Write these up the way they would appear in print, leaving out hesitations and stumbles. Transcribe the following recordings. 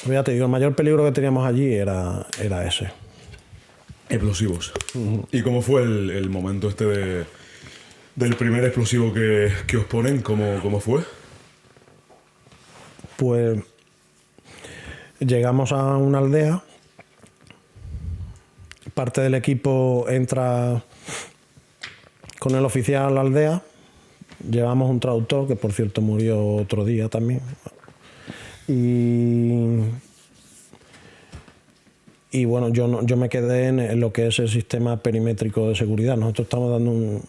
Ya te digo, el mayor peligro que teníamos allí era ese. Explosivos. ¿Y cómo fue el momento del primer explosivo que os ponen? ¿Cómo fue? Pues llegamos a una aldea, parte del equipo entra con el oficial a la aldea, llevamos un traductor, que por cierto murió otro día también, y bueno, yo me quedé en lo que es el sistema perimétrico de seguridad. Nosotros estamos dando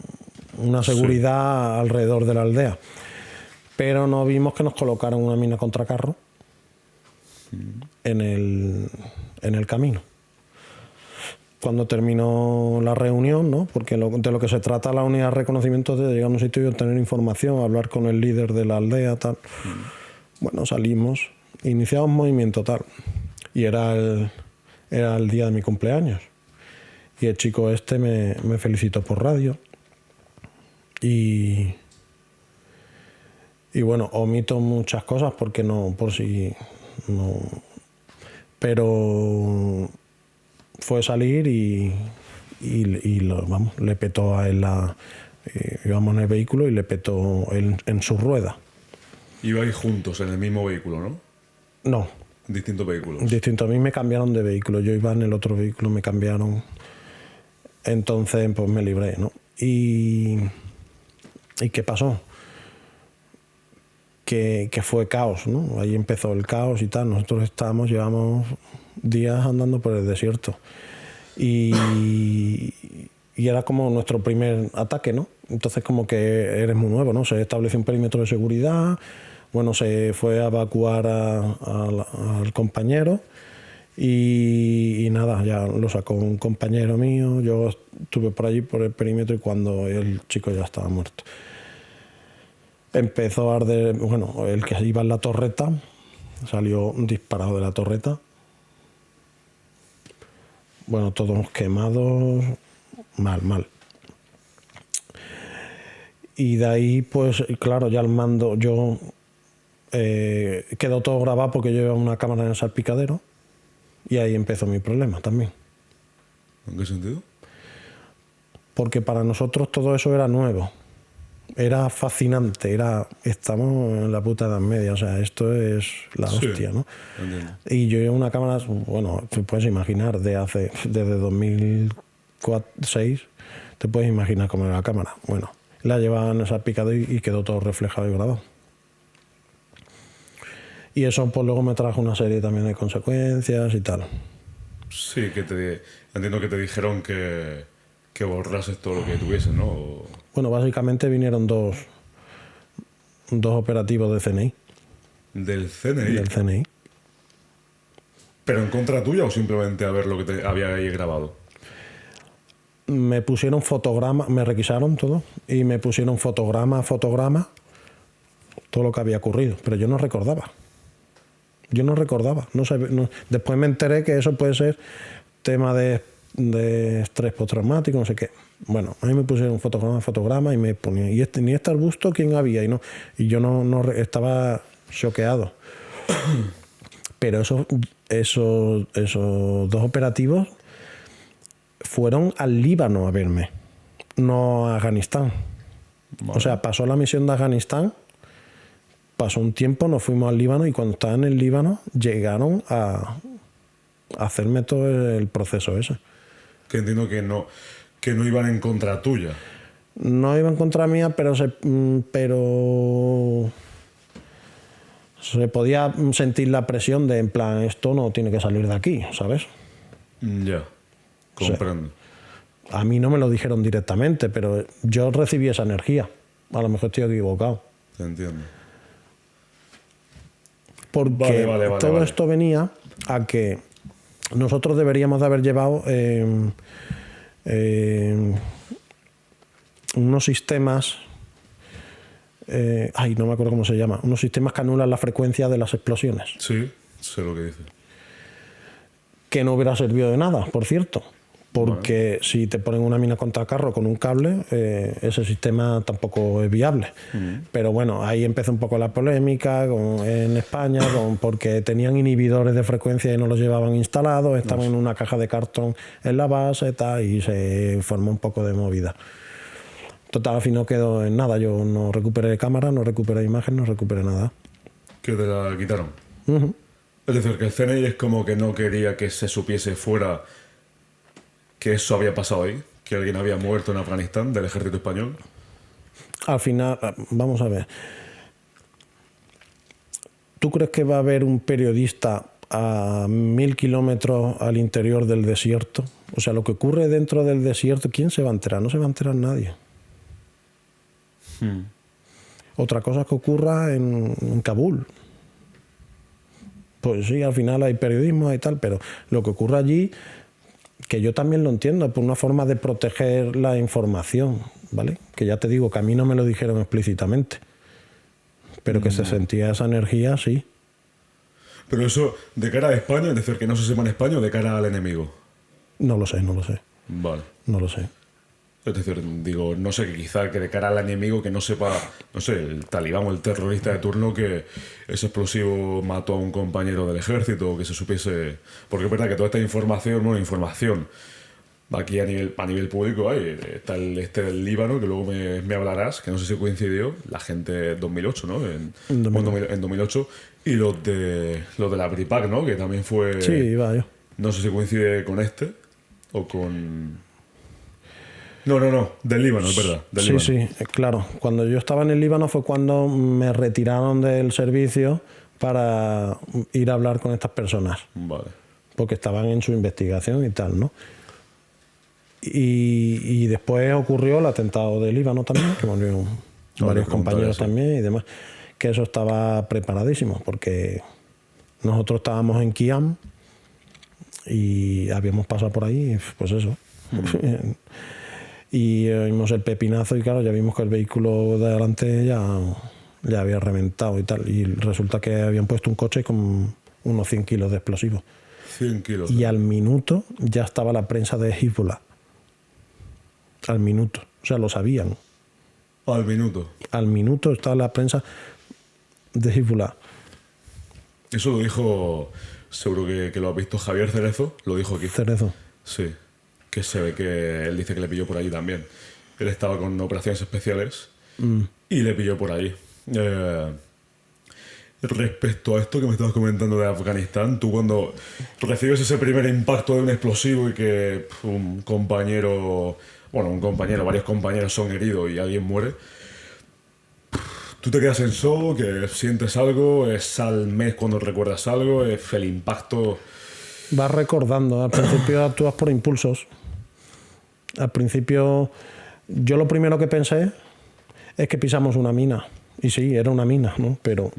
una seguridad alrededor de la aldea, pero no vimos que nos colocaron una mina contracarro en el camino. Cuando terminó la reunión, ¿no? Porque de lo que se trata la unidad de reconocimiento es de llegar a un sitio y obtener información, hablar con el líder de la aldea, tal. Bueno, salimos, iniciamos movimiento, tal. Y era el día de mi cumpleaños. Y el chico este me felicitó por radio. Y bueno, omito muchas cosas porque no, por si no. Pero fue salir y le petó a él íbamos en el vehículo y le petó en su rueda. Ibais juntos en el mismo vehículo, ¿no? No. Distintos vehículos. Distinto. A mí me cambiaron de vehículo. Yo iba en el otro vehículo, me cambiaron. Entonces, pues me libré, ¿no? ¿Y qué pasó? Que fue caos, ¿no? Ahí empezó el caos y tal. Nosotros llevamos días andando por el desierto. Y era como nuestro primer ataque, ¿no? Entonces como que eres muy nuevo, ¿no? Se estableció un perímetro de seguridad, bueno, se fue a evacuar al compañero y nada, ya lo sacó un compañero mío, yo estuve por allí por el perímetro y cuando el chico ya estaba muerto. Empezó a arder, bueno, el que iba en la torreta salió disparado de la torreta. Bueno, todos quemados, mal. Y de ahí, pues, claro, ya al mando, quedó todo grabado porque yo llevaba una cámara en el salpicadero y ahí empezó mi problema también. ¿En qué sentido? Porque para nosotros todo eso era nuevo, era fascinante, estamos en la puta Edad Media, o sea, esto es la hostia, ¿no? Entiendo. Y yo llevo una cámara, bueno, te puedes imaginar, desde 2006, te puedes imaginar cómo era la cámara. Bueno, la llevaban esa picada y quedó todo reflejado y grabado. Y eso pues luego me trajo una serie también de consecuencias y tal. Sí, entiendo que te dijeron que borrases todo lo que tuviesen, ¿no? Bueno, básicamente vinieron dos operativos de CNI. ¿Del CNI? Del CNI. ¿Pero en contra tuya o simplemente a ver lo que te había ahí grabado? Me pusieron fotograma, me requisaron todo y me pusieron fotograma, todo lo que había ocurrido, pero yo no recordaba. No sabía, después me enteré que eso puede ser tema de estrés postraumático, no sé qué. Bueno, a mí me pusieron fotograma y me ponían, ni este arbusto, ¿quién había? Y yo no estaba choqueado. Pero esos dos operativos fueron al Líbano a verme, no a Afganistán. Vale. O sea, pasó la misión de Afganistán, pasó un tiempo, nos fuimos al Líbano y cuando estaba en el Líbano llegaron a hacerme todo el proceso ese. Que entiendo que no iban en contra tuya. No iban en contra mía, pero se podía sentir la presión de, en plan, esto no tiene que salir de aquí, ¿sabes? Ya, comprendo. O sea, a mí no me lo dijeron directamente, pero yo recibí esa energía. A lo mejor estoy equivocado. Te entiendo. Porque todo esto venía a que nosotros deberíamos de haber llevado unos sistemas, no me acuerdo cómo se llama, unos sistemas que anulan la frecuencia de las explosiones. Sí, sé lo que dice. Que no hubiera servido de nada, por cierto, porque si te ponen una mina contra carro con un cable, ese sistema tampoco es viable. Pero bueno, ahí empezó un poco la polémica en España, porque tenían inhibidores de frecuencia y no los llevaban instalados, estaban en una caja de cartón en la base tal, y se formó un poco de movida. Total, al fin no quedó en nada. Yo no recuperé cámara, no recuperé imagen, no recuperé nada. Que te la quitaron. Es decir, que el CNI es como que no quería que se supiese fuera que eso había pasado ahí, que alguien había muerto en Afganistán del ejército español. Al final, vamos a ver. ¿Tú crees que va a haber un periodista a 1000 kilómetros al interior del desierto? O sea, lo que ocurre dentro del desierto, ¿quién se va a enterar? No se va a enterar nadie. Otra cosa es que ocurra en Kabul. Pues sí, al final hay periodismo y tal, pero lo que ocurre allí, que yo también lo entiendo, por una forma de proteger la información, ¿vale? Que ya te digo, que a mí no me lo dijeron explícitamente, pero que se sentía esa energía, sí. Pero eso, de cara a España, es decir, que no se sepa en España o de cara al enemigo. No lo sé, no lo sé. Vale. No lo sé. Es decir, digo, no sé, que quizá que de cara al enemigo que no sepa, no sé, el talibán o el terrorista de turno que ese explosivo mató a un compañero del ejército, o que se supiese... Porque es verdad que toda esta información, bueno, información, aquí a nivel público hay, está el este del Líbano, que luego me hablarás, que no sé si coincidió, la gente en 2008, ¿no? En 2008, y los de la BRIPAC, ¿no? Que también fue... Sí, iba yo. No sé si coincide con este o con... No, del Líbano, es verdad. Líbano. Sí, claro. Cuando yo estaba en el Líbano fue cuando me retiraron del servicio para ir a hablar con estas personas. Vale. Porque estaban en su investigación y tal, ¿no? Y después ocurrió el atentado del Líbano también, que murieron varios compañeros también y demás. Que eso estaba preparadísimo, porque nosotros estábamos en Qiam y habíamos pasado por ahí, pues eso. Y vimos el pepinazo y claro, ya vimos que el vehículo de adelante ya había reventado y tal. Y resulta que habían puesto un coche con unos 100 kilos de explosivos. 100 kilos. Y al minuto ya estaba la prensa de Hezbollah. Al minuto. O sea, lo sabían. Al minuto. Al minuto estaba la prensa de Hezbollah. Eso lo dijo, seguro que lo ha visto Javier Cerezo, lo dijo aquí. Cerezo. Sí. Que se ve que él dice que le pilló por allí también. Él estaba con operaciones especiales y le pilló por allí. Respecto a esto que me estabas comentando de Afganistán, tú cuando recibes ese primer impacto de un explosivo y que varios compañeros son heridos y alguien muere, tú te quedas en shock, que sientes algo, es al mes cuando recuerdas algo, es el impacto... Vas recordando, al principio actúas por impulsos. Al principio, yo lo primero que pensé es que pisamos una mina. Y sí, era una mina, ¿no? Pero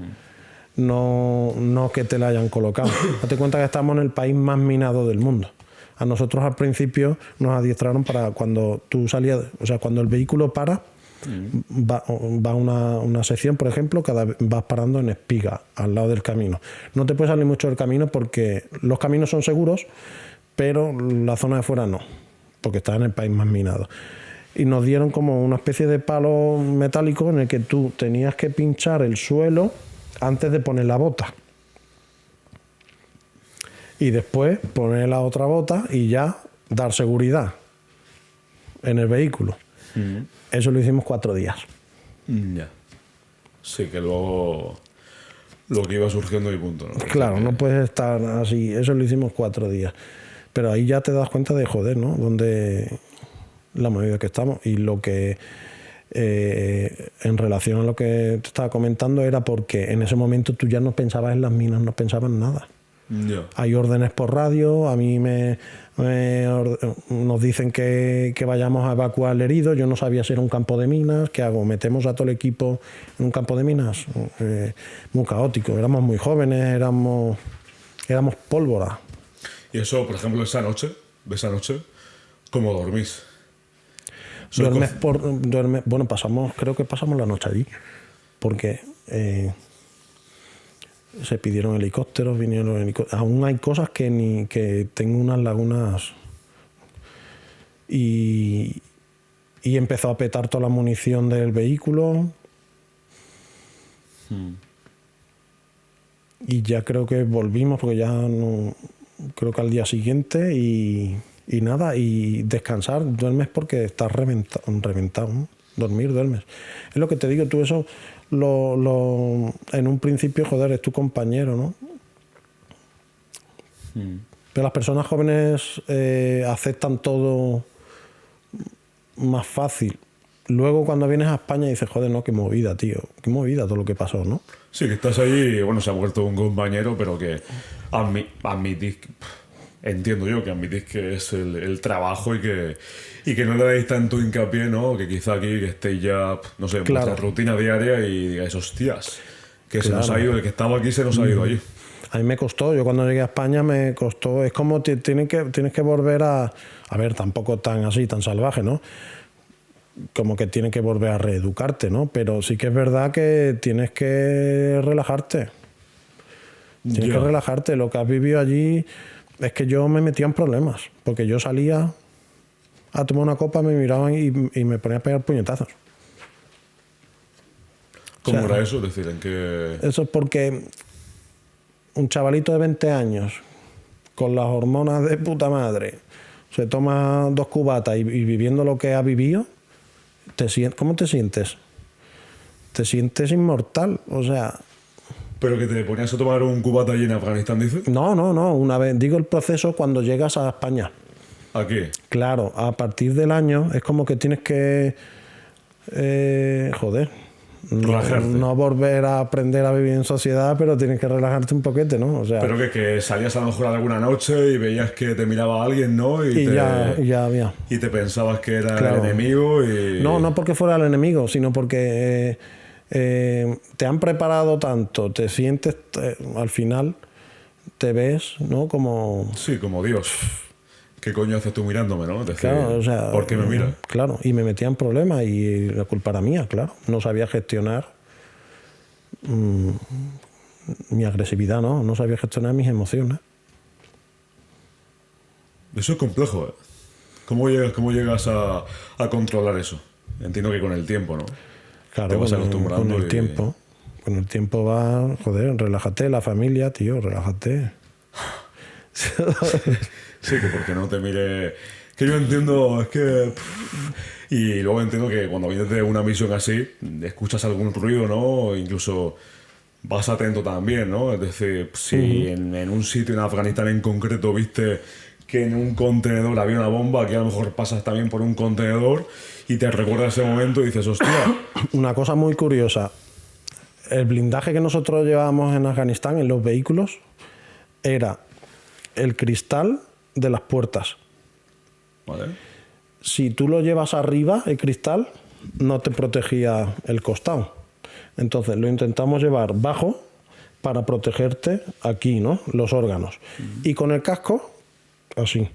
no que te la hayan colocado. Date cuenta que estamos en el país más minado del mundo. A nosotros al principio nos adiestraron para cuando tú salías, o sea, cuando el vehículo para, va una sección, por ejemplo, vas parando en espiga, al lado del camino. No te puedes salir mucho del camino porque los caminos son seguros, pero la zona de fuera no, porque está en el país más minado. Y nos dieron como una especie de palo metálico en el que tú tenías que pinchar el suelo antes de poner la bota. Y después poner la otra bota y ya dar seguridad en el vehículo. Eso lo hicimos 4 días. Ya. Sí, que luego lo que iba surgiendo y punto, ¿no? Claro, no puedes estar así. Eso lo hicimos 4 días. Pero ahí ya te das cuenta de, joder, ¿no? Donde la movida que estamos. Y lo que, en relación a lo que te estaba comentando, era porque en ese momento tú ya no pensabas en las minas, no pensabas en nada. Yeah. Hay órdenes por radio, a mí nos dicen que vayamos a evacuar al herido. Yo no sabía si era un campo de minas. ¿Qué hago? ¿Metemos a todo el equipo en un campo de minas? Muy caótico, éramos muy jóvenes, éramos pólvora. Y eso, por ejemplo, esa noche, ¿cómo dormís? Bueno, creo que pasamos la noche allí, porque se pidieron helicópteros, vinieron helicópteros. Aún hay cosas que tengo unas lagunas y empezó a petar toda la munición del vehículo. Y ya creo que volvimos, porque ya no, creo que al día siguiente y nada, y descansar, duermes porque estás reventado, ¿no? Dormir, duermes. Es lo que te digo, tú eso, en un principio, joder, es tu compañero, ¿no? Pero las personas jóvenes aceptan todo más fácil. Luego cuando vienes a España dices, joder, no, qué movida, tío, qué movida todo lo que pasó, ¿no? Sí, que estás ahí y bueno, se ha vuelto un compañero, pero que admitís, entiendo yo que admitís que es el trabajo y que no le dais tanto hincapié, ¿no? Que quizá aquí que estéis ya, no sé, en vuestra rutina diaria y digáis, hostias, que se nos ha ido, el que estaba aquí se nos ha ido allí. A mí me costó, yo cuando llegué a España me costó, es como tienes que volver a ver, tampoco tan así, tan salvaje, ¿no? Como que tienes que volver a reeducarte, ¿no? Pero sí que es verdad que tienes que relajarte. Tienes que relajarte. Lo que has vivido allí es que yo me metía en problemas, porque yo salía a tomar una copa, me miraban y me ponía a pegar puñetazos. ¿Cómo era eso? Es decir, ¿en qué...? Eso es porque un chavalito de 20 años, con las hormonas de puta madre, se toma 2 cubatas y viviendo lo que ha vivido, ¿cómo te sientes? Te sientes inmortal, o sea... ¿Pero que te ponías a tomar un cubata allí en Afganistán, dices? No, una vez, digo el proceso cuando llegas a España. ¿A qué? Claro, a partir del año es como que tienes que... no volver a aprender a vivir en sociedad, pero tienes que relajarte un poquete, ¿no? O sea, pero que salías a lo mejor alguna noche y veías que te miraba alguien, ¿no? Y te pensabas que era el enemigo y... No porque fuera el enemigo, sino porque te han preparado tanto, te sientes, al final te ves, ¿no? Como... Sí, como Dios. ¿Qué coño haces tú mirándome, no? Es decir, claro, o sea, ¿por qué me miras? Claro, y me metía en problemas y la culpa era mía, claro. No sabía gestionar mi agresividad, ¿no? No sabía gestionar mis emociones. Eso es complejo, ¿eh? ¿Cómo llegas a controlar eso? Entiendo que con el tiempo, ¿no? Claro, te vas acostumbrando con el tiempo. Con el tiempo va, joder, relájate, la familia, tío, relájate. Sí, que porque no te mire... Que yo entiendo, es que... Y luego entiendo que cuando vienes de una misión así, escuchas algún ruido, ¿no? Incluso vas atento también, ¿no? Es decir, si en un sitio en Afganistán en concreto viste que en un contenedor había una bomba, aquí a lo mejor pasas también por un contenedor y te recuerda ese momento y dices, hostia... Una cosa muy curiosa. El blindaje que nosotros llevábamos en Afganistán, en los vehículos, era el cristal de las puertas. Vale. Si tú lo llevas arriba, el cristal, no te protegía el costado. Entonces lo intentamos llevar bajo para protegerte aquí, ¿no? Los órganos. Y con el casco, así.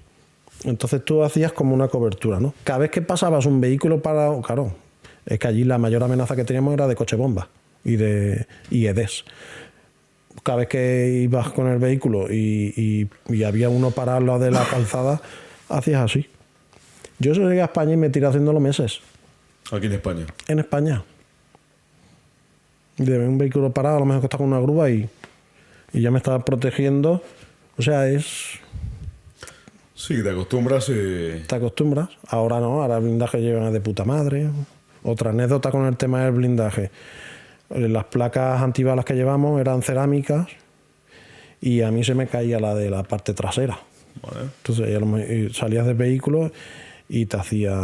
Entonces tú hacías como una cobertura, ¿no? Cada vez que pasabas un vehículo parado, claro, es que allí la mayor amenaza que teníamos era de coche bomba y EDES. Cada vez que ibas con el vehículo y había uno parado al lado de la calzada, hacías así. Yo llegué a España y me tiré haciéndolo meses. ¿Aquí en España? En España. De un vehículo parado, a lo mejor que está con una grúa y ya me estaba protegiendo. O sea, es... Sí, te acostumbras y... Te acostumbras. Ahora no, ahora el blindaje lleva de puta madre. Otra anécdota con el tema del blindaje. Las placas antibalas que llevamos eran cerámicas y a mí se me caía la de la parte trasera. Vale. Entonces salías del vehículo y te hacía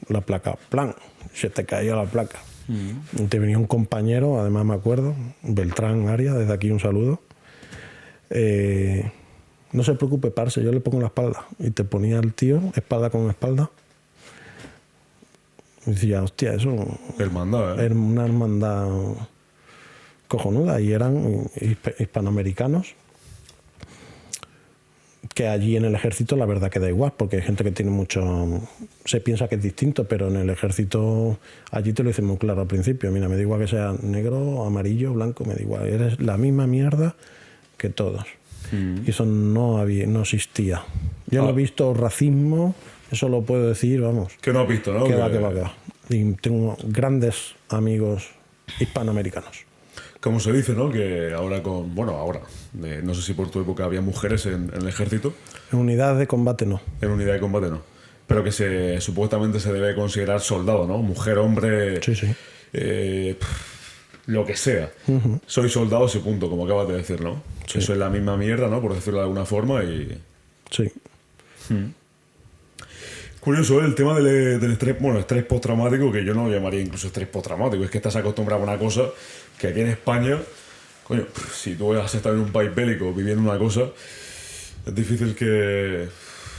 la placa, plan, se te caía la placa. Y te venía un compañero, además me acuerdo, Beltrán Arias, desde aquí un saludo. No se preocupe, parce, yo le pongo la espalda. Y te ponía el tío, espalda con espalda. Y decía, hostia, eso... Hermandad, ¿eh? Era una hermandad cojonuda. Y eran hispanoamericanos. Que allí en el ejército la verdad que da igual, porque hay gente que tiene mucho... Se piensa que es distinto, pero en el ejército allí te lo dicen muy claro al principio. Mira, me da igual que sea negro, amarillo, blanco, me da igual. Eres la misma mierda que todos. Y eso no existía. Yo no he visto racismo Eso lo puedo decir, vamos. Que no has visto, ¿no? Que va. Y tengo grandes amigos hispanoamericanos. Como se dice, ¿no? Que ahora no sé si por tu época había mujeres en el ejército. En unidades de combate no. En unidad de combate no. Pero que supuestamente se debe considerar soldado, ¿no? Mujer, hombre... Sí. Lo que sea. Soy soldado y punto, como acabas de decir, ¿no? Sí. Eso es la misma mierda, ¿no? Por decirlo de alguna forma y... Sí. Curioso, el tema del estrés, estrés postraumático, que yo no llamaría incluso estrés postraumático, es que estás acostumbrado a una cosa que aquí en España, coño, si tú has estado en un país bélico viviendo una cosa, es difícil que...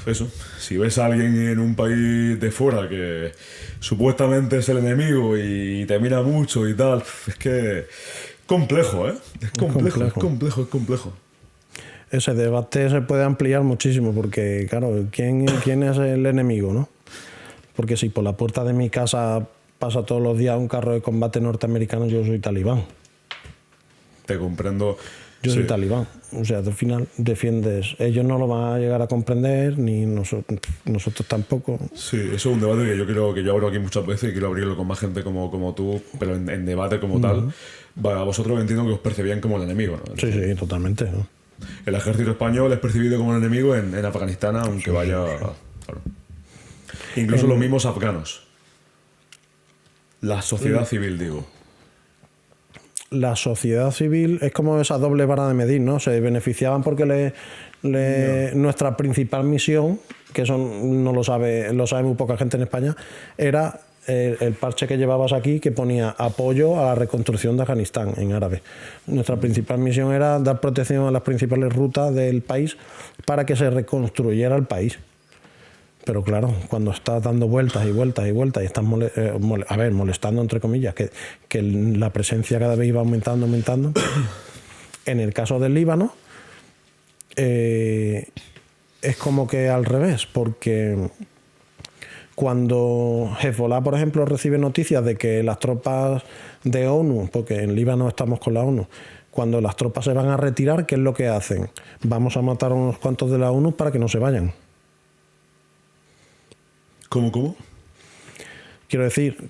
Eso, si ves a alguien en un país de fuera que supuestamente es el enemigo y te mira mucho y tal, es que... Complejo, ¿eh? Es complejo. Ese debate se puede ampliar muchísimo porque, claro, ¿quién es el enemigo, no? Porque si por la puerta de mi casa pasa todos los días un carro de combate norteamericano, yo soy talibán. Te comprendo. Yo soy talibán. O sea, al final defiendes... Ellos no lo van a llegar a comprender, ni nosotros tampoco. Sí, eso es un debate que yo creo que yo abro aquí muchas veces y quiero abrirlo con más gente como tú, pero en debate como tal. A vosotros entiendo que os percibían como el enemigo, ¿no? Sí, totalmente, ¿no? El ejército español es percibido como un enemigo en Afganistán, aunque vaya... Claro. Incluso los mismos afganos. La sociedad civil, digo. La sociedad civil es como esa doble vara de medir, ¿no? Se beneficiaban porque nuestra principal misión, que eso no lo sabe muy poca gente en España, era el parche que llevabas aquí que ponía apoyo a la reconstrucción de Afganistán en árabe. Nuestra principal misión era dar protección a las principales rutas del país para que se reconstruyera el país. Pero claro, cuando estás dando vueltas y estás molestando, entre comillas, que la presencia cada vez iba aumentando. En el caso del Líbano, es como que al revés, porque cuando Hezbollah, por ejemplo, recibe noticias de que las tropas de ONU, porque en Líbano estamos con la ONU, cuando las tropas se van a retirar, ¿qué es lo que hacen? Vamos a matar a unos cuantos de la ONU para que no se vayan. ¿Cómo? Quiero decir,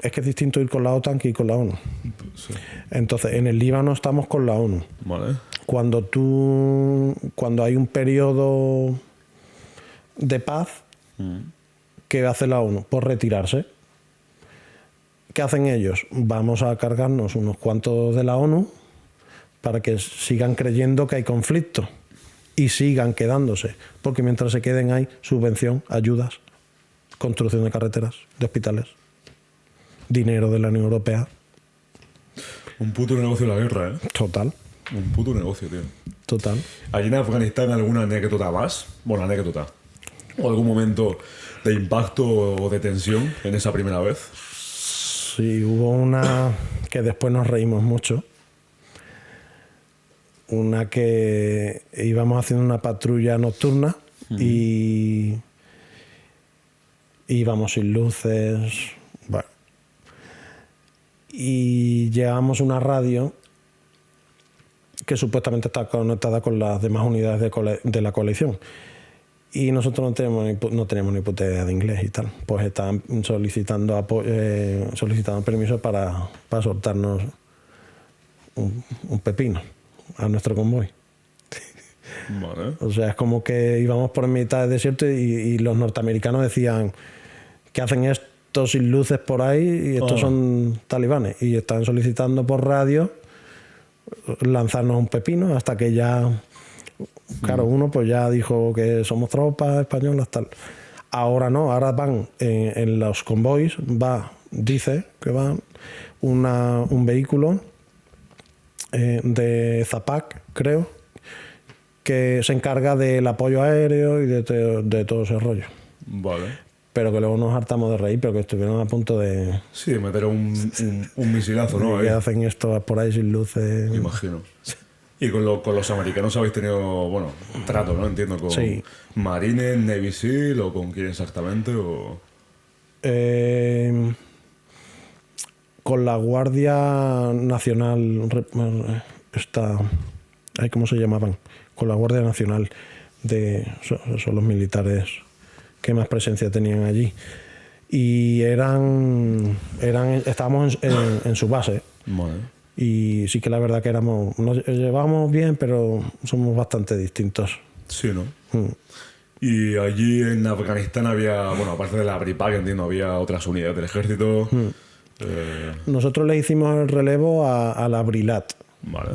es que es distinto ir con la OTAN que ir con la ONU. Sí. Entonces, en el Líbano estamos con la ONU. Vale. Cuando hay un periodo de paz, ¿qué hace la ONU? Por retirarse. ¿Qué hacen ellos? Vamos a cargarnos unos cuantos de la ONU para que sigan creyendo que hay conflicto. Y sigan quedándose, porque mientras se queden hay subvención, ayudas, construcción de carreteras, de hospitales, dinero de la Unión Europea. Un puto negocio la guerra, ¿eh? Total. Un puto negocio, tío. Total. ¿Allí en Afganistán alguna anécdota más? Bueno, anécdota. ¿O algún momento de impacto o de tensión en esa primera vez? Sí, hubo una que después nos reímos mucho. Una que íbamos haciendo una patrulla nocturna y íbamos sin luces. Bueno. Y llevamos una radio que supuestamente está conectada con las demás unidades de la coalición. Y nosotros no teníamos ni puta idea de inglés y tal. Pues estaban solicitando permiso para soltarnos un pepino a nuestro convoy. Vale. O sea, es como que íbamos por mitad del desierto y los norteamericanos decían que hacen estos sin luces por ahí y estos son talibanes. Y estaban solicitando por radio lanzarnos un pepino hasta que ya, claro, uno pues ya dijo que somos tropas españolas, tal. Ahora no, ahora van en los convoys, dice que va un vehículo de Zapac, creo, que se encarga del apoyo aéreo y de todo ese rollo. Vale. Pero que luego nos hartamos de reír, pero que estuvieron a punto de... Sí, de meter un misilazo, ¿no? Que hacen esto por ahí sin luces. Me imagino. Y con los americanos habéis tenido, trato, ¿no? Entiendo, con sí. Marines, Navy SEAL o con quién exactamente, o... Con la Guardia Nacional, ¿cómo se llamaban? Con la Guardia Nacional, son los militares que más presencia tenían allí. Y estábamos en su base. Vale. Y sí que la verdad que nos llevábamos bien, pero somos bastante distintos. Sí, ¿no? Y allí en Afganistán había, bueno, aparte de la BRIPA, que entiendo, había otras unidades del ejército. Nosotros le hicimos el relevo a la Brilat, Vale.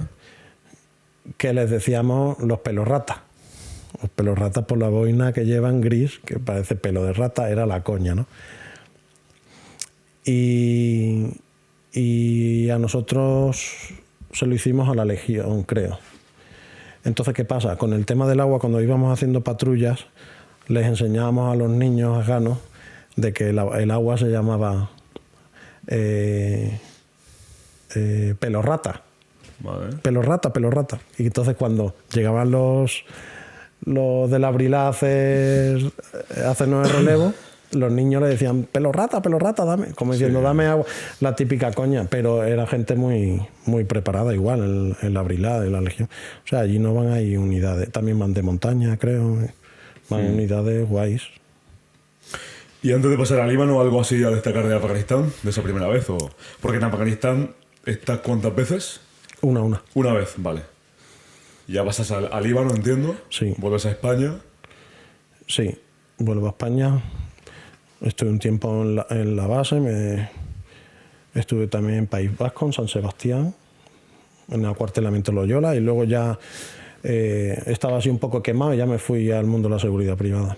que les decíamos los pelos ratas. Los pelos ratas por la boina que llevan gris, que parece pelo de rata, era la coña, ¿no? Y a nosotros se lo hicimos a la Legión, creo. Entonces, ¿qué pasa? Con el tema del agua, cuando íbamos haciendo patrullas, les enseñábamos a los niños afganos de que el agua se llamaba pelo rata. Vale. Pelo rata. Y entonces cuando llegaban los de la Brila a hacernos el relevo, los niños le decían, pelo rata, dame. Como diciendo, dame agua. La típica coña. Pero era gente muy, muy preparada igual en la Brila, de la Legión. O sea, allí no van ahí unidades. También van de montaña, creo. Van unidades guays. ¿Y antes de pasar al Líbano, algo así a destacar de Afganistán, de esa primera vez? Porque en Afganistán, ¿estás cuántas veces? Una. Una vez, vale. Ya pasas al Líbano, entiendo. Sí. Vuelves a España. Sí, vuelvo a España. Estuve un tiempo en la base. Estuve también en País Vasco, en San Sebastián, en el acuartelamiento Loyola. Y luego ya estaba así un poco quemado y ya me fui al mundo de la seguridad privada.